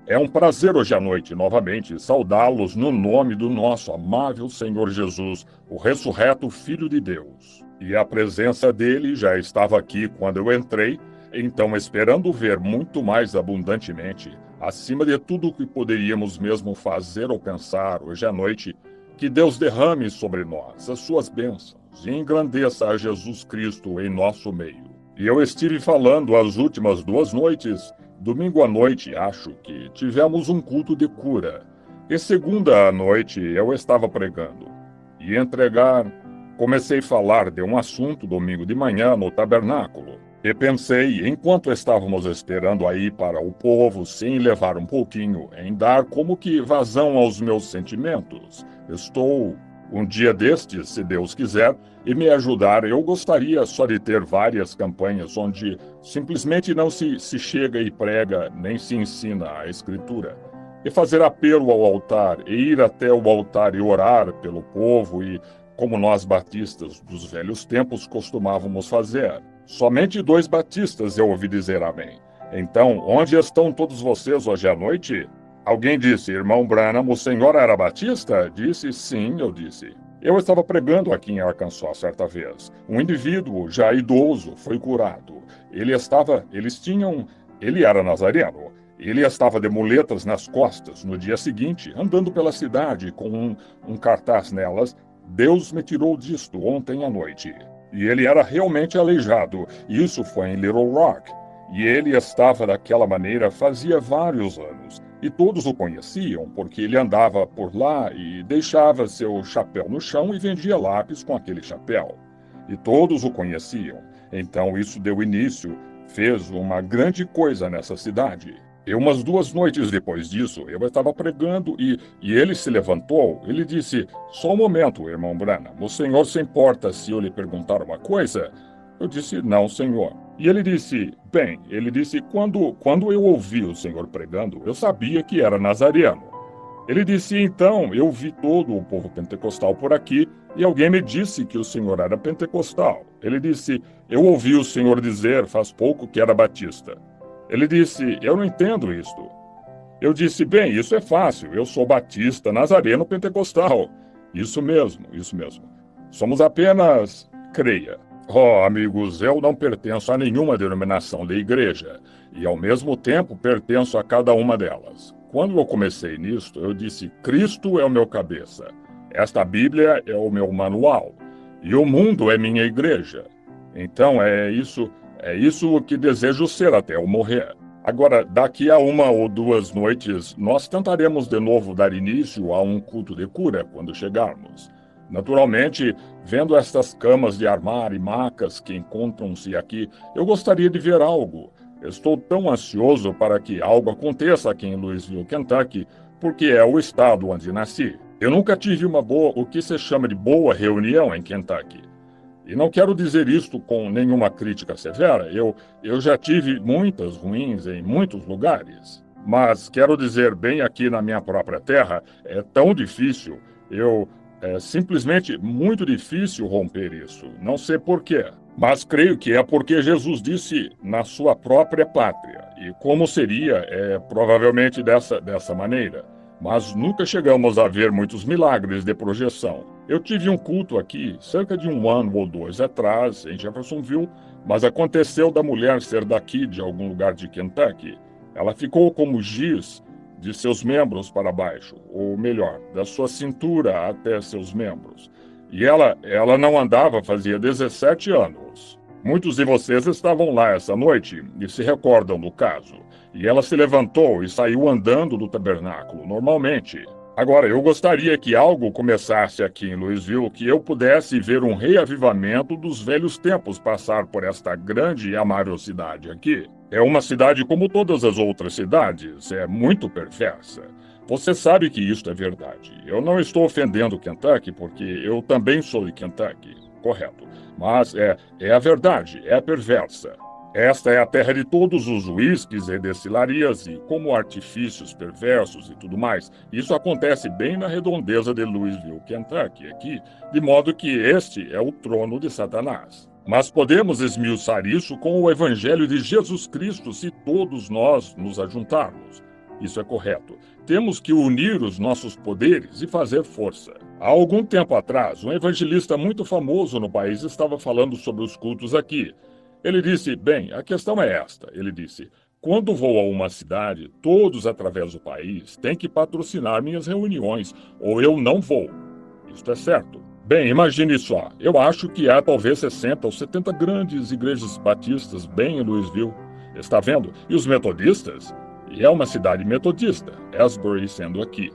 É um prazer hoje à noite, novamente, saudá-los no nome do nosso amável Senhor Jesus, o ressurreto Filho de Deus. E a presença dele já estava aqui quando eu entrei, então esperando ver muito mais abundantemente, acima de tudo o que poderíamos mesmo fazer ou pensar hoje à noite, que Deus derrame sobre nós as suas bênçãos e engrandeça a Jesus Cristo em nosso meio. E eu estive falando as últimas 2 noites. Domingo à noite, acho que tivemos um culto de cura. E segunda à noite eu estava pregando. E comecei a falar de um assunto domingo de manhã no tabernáculo. E pensei, enquanto estávamos esperando aí para o povo, sem levar um pouquinho, em dar como que vazão aos meus sentimentos. Estou um dia destes, se Deus quiser, e me ajudar. Eu gostaria só de ter várias campanhas onde simplesmente não se chega e prega, nem se ensina a Escritura. E fazer apelo ao altar, e ir até o altar e orar pelo povo, e como nós batistas dos velhos tempos costumávamos fazer. Somente 2 batistas eu ouvi dizer amém. Então, onde estão todos vocês hoje à noite? Alguém disse, irmão Branham, o senhor era batista? Disse, sim, eu disse. Eu estava pregando aqui em Arkansas certa vez. Um indivíduo já idoso foi curado. Ele era nazareno. Ele estava de muletas nas costas no dia seguinte, andando pela cidade com um cartaz nelas. Deus me tirou disto ontem à noite. E ele era realmente aleijado. Isso foi em Little Rock. E ele estava daquela maneira fazia vários anos. E todos o conheciam, porque ele andava por lá e deixava seu chapéu no chão e vendia lápis com aquele chapéu. E todos o conheciam. Então isso fez uma grande coisa nessa cidade. E umas 2 noites depois disso, eu estava pregando e ele se levantou. Ele disse, só um momento, irmão Branham, o senhor se importa se eu lhe perguntar uma coisa? Eu disse, não, senhor. E ele disse, quando eu ouvi o senhor pregando, eu sabia que era nazareno. Ele disse, então, eu vi todo o povo pentecostal por aqui e alguém me disse que o senhor era pentecostal. Ele disse, eu ouvi o senhor dizer faz pouco que era batista. Ele disse, eu não entendo isto. Eu disse, bem, isso é fácil, eu sou batista, nazareno, pentecostal. Isso mesmo, isso mesmo. Somos apenas, creia. Oh, amigos, eu não pertenço a nenhuma denominação de igreja e, ao mesmo tempo, pertenço a cada uma delas. Quando eu comecei nisto, eu disse, Cristo é o meu cabeça, esta Bíblia é o meu manual e o mundo é minha igreja. Então, é isso que desejo ser até eu morrer. Agora, daqui a 1 ou 2 noites, nós tentaremos de novo dar início a um culto de cura quando chegarmos. Naturalmente, vendo estas camas de armar e macas que encontram-se aqui, eu gostaria de ver algo. Estou tão ansioso para que algo aconteça aqui em Louisville, Kentucky, porque é o estado onde nasci. Eu nunca tive o que se chama de boa reunião em Kentucky. E não quero dizer isto com nenhuma crítica severa, eu já tive muitas ruins em muitos lugares. Mas quero dizer, bem aqui na minha própria terra, é tão difícil, é simplesmente muito difícil romper isso. Não sei por quê, mas creio que é porque Jesus disse na sua própria pátria. E como seria, provavelmente dessa maneira. Mas nunca chegamos a ver muitos milagres de projeção. Eu tive um culto aqui, cerca de 1 ano ou 2 atrás, em Jeffersonville, mas aconteceu da mulher ser daqui, de algum lugar de Kentucky. Ela ficou como giz de seus membros para baixo, ou melhor, da sua cintura até seus membros. E ela não andava fazia 17 anos. Muitos de vocês estavam lá essa noite e se recordam do caso. E ela se levantou e saiu andando do tabernáculo, normalmente. Agora, eu gostaria que algo começasse aqui em Louisville, que eu pudesse ver um reavivamento dos velhos tempos passar por esta grande e amável cidade aqui. É uma cidade como todas as outras cidades, é muito perversa. Você sabe que isto é verdade. Eu não estou ofendendo Kentucky, porque eu também sou de Kentucky, correto. Mas é a verdade, é perversa. Esta é a terra de todos os uísques e destilarias e como artifícios perversos e tudo mais. Isso acontece bem na redondeza de Louisville, Kentucky, aqui, de modo que este é o trono de Satanás. Mas podemos esmiuçar isso com o Evangelho de Jesus Cristo se todos nós nos ajuntarmos. Isso é correto. Temos que unir os nossos poderes e fazer força. Há algum tempo atrás, um evangelista muito famoso no país estava falando sobre os cultos aqui. Ele disse, bem, a questão é esta. Ele disse, quando vou a uma cidade, todos através do país têm que patrocinar minhas reuniões, ou eu não vou. Isto é certo. Bem, imagine só. Eu acho que há talvez 60 ou 70 grandes igrejas batistas bem em Louisville. Está vendo? E os metodistas? E é uma cidade metodista, Asbury sendo aqui.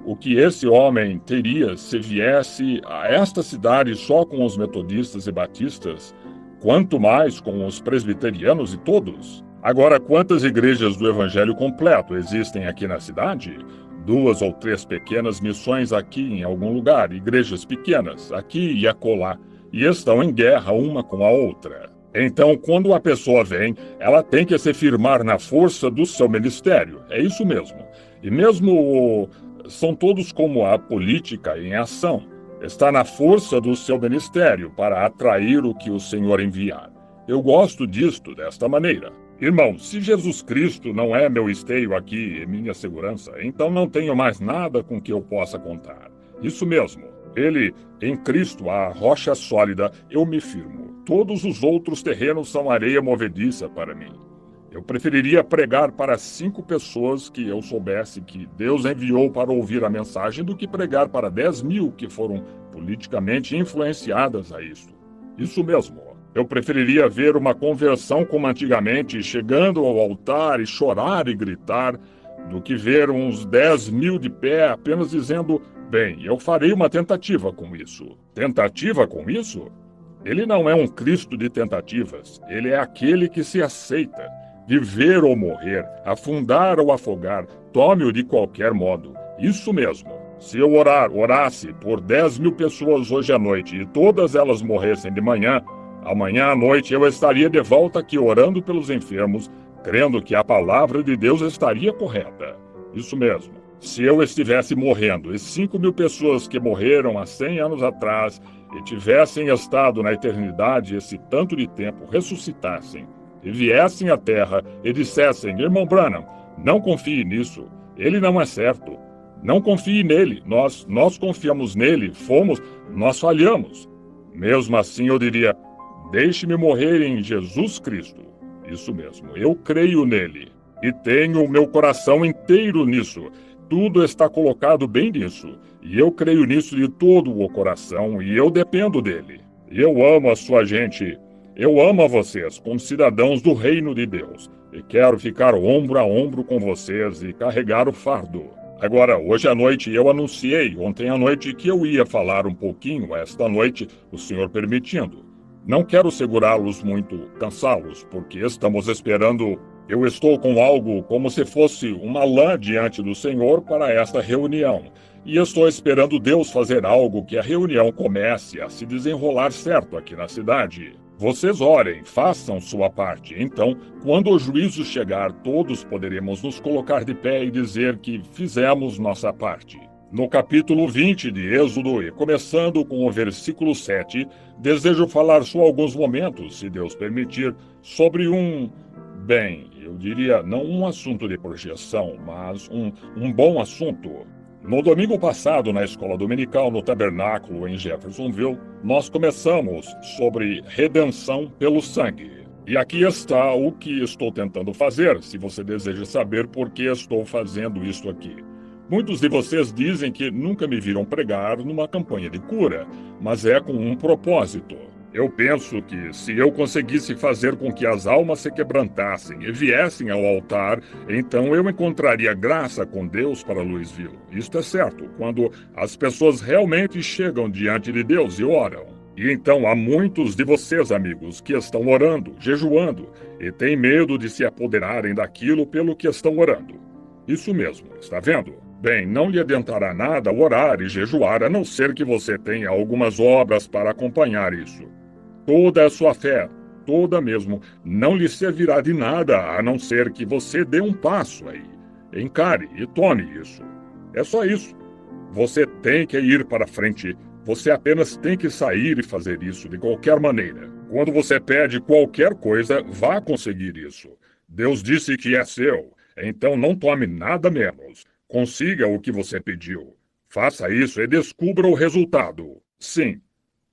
O que esse homem teria se viesse a esta cidade só com os metodistas e batistas, quanto mais com os presbiterianos e todos? Agora, quantas igrejas do Evangelho completo existem aqui na cidade? 2 ou 3 pequenas missões aqui em algum lugar, igrejas pequenas, aqui e acolá, e estão em guerra uma com a outra. Então, quando a pessoa vem, ela tem que se firmar na força do seu ministério. É isso mesmo. E mesmo são todos como a política em ação. Está na força do seu ministério para atrair o que o Senhor enviar. Eu gosto disto desta maneira. Irmão, se Jesus Cristo não é meu esteio aqui e minha segurança, então não tenho mais nada com que eu possa contar. Isso mesmo. Ele, em Cristo, a rocha sólida, eu me firmo. Todos os outros terrenos são areia movediça para mim. Eu preferiria pregar para 5 pessoas que eu soubesse que Deus enviou para ouvir a mensagem do que pregar para 10.000 que foram politicamente influenciadas a isso. Isso mesmo. Eu preferiria ver uma conversão como antigamente, chegando ao altar e chorar e gritar, do que ver uns 10.000 de pé apenas dizendo, bem, eu farei uma tentativa com isso. Tentativa com isso? Ele não é um Cristo de tentativas. Ele é aquele que se aceita. Viver ou morrer, afundar ou afogar, tome-o de qualquer modo. Isso mesmo. Se eu orasse por 10.000 pessoas hoje à noite e todas elas morressem de manhã, amanhã à noite eu estaria de volta aqui orando pelos enfermos, crendo que a palavra de Deus estaria correta. Isso mesmo. Se eu estivesse morrendo e 5.000 pessoas que morreram há 100 anos atrás e tivessem estado na eternidade esse tanto de tempo ressuscitassem e viessem à terra e dissessem, irmão Branham, não confie nisso, ele não é certo. Não confie nele, nós confiamos nele, nós falhamos. Mesmo assim eu diria, deixe-me morrer em Jesus Cristo. Isso mesmo, eu creio nele e tenho o meu coração inteiro nisso. Tudo está colocado bem nisso, e eu creio nisso de todo o coração, e eu dependo dele. Eu amo a sua gente, eu amo a vocês, como cidadãos do reino de Deus, e quero ficar ombro a ombro com vocês e carregar o fardo. Agora, hoje à noite eu anunciei, ontem à noite, que eu ia falar um pouquinho esta noite, o Senhor permitindo. Não quero segurá-los muito, cansá-los, porque estamos esperando. Eu estou com algo como se fosse uma lã diante do Senhor para esta reunião. E estou esperando Deus fazer algo que a reunião comece a se desenrolar certo aqui na cidade. Vocês orem, façam sua parte. Então, quando o juízo chegar, todos poderemos nos colocar de pé e dizer que fizemos nossa parte. No capítulo 20 de Êxodo, e começando com o versículo 7, desejo falar só alguns momentos, se Deus permitir, sobre bem, eu diria não um assunto de projeção, mas um bom assunto. No domingo passado, na escola dominical, no tabernáculo em Jeffersonville, nós começamos sobre redenção pelo sangue. E aqui está o que estou tentando fazer, se você deseja saber por que estou fazendo isso aqui. Muitos de vocês dizem que nunca me viram pregar numa campanha de cura, mas é com um propósito. Eu penso que se eu conseguisse fazer com que as almas se quebrantassem e viessem ao altar, então eu encontraria graça com Deus para Louisville. Isto é certo, quando as pessoas realmente chegam diante de Deus e oram. E então há muitos de vocês, amigos, que estão orando, jejuando, e têm medo de se apoderarem daquilo pelo que estão orando. Isso mesmo, está vendo? Bem, não lhe adiantará nada orar e jejuar, a não ser que você tenha algumas obras para acompanhar isso. Toda a sua fé, toda mesmo, não lhe servirá de nada, a não ser que você dê um passo aí. Encare e tome isso. É só isso. Você tem que ir para frente. Você apenas tem que sair e fazer isso de qualquer maneira. Quando você pede qualquer coisa, vá conseguir isso. Deus disse que é seu. Então não tome nada menos. Consiga o que você pediu. Faça isso e descubra o resultado. Sim.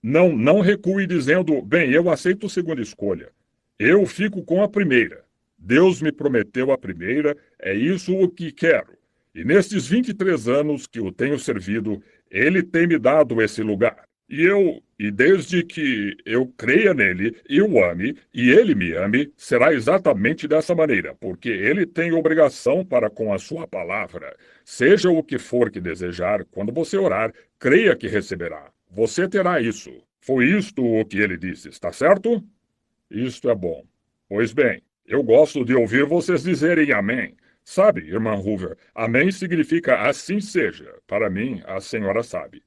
Não recue dizendo, bem, eu aceito a segunda escolha. Eu fico com a primeira. Deus me prometeu a primeira, é isso o que quero. E nestes 23 anos que o tenho servido, ele tem me dado esse lugar. E desde que eu creia nele e o ame, e ele me ame, será exatamente dessa maneira, porque ele tem obrigação para com a sua palavra. Seja o que for que desejar, quando você orar, creia que receberá. Você terá isso. Foi isto o que ele disse, está certo? Isto é bom. Pois bem, eu gosto de ouvir vocês dizerem amém. Sabe, irmã Hoover, amém significa assim seja. Para mim, a senhora sabe.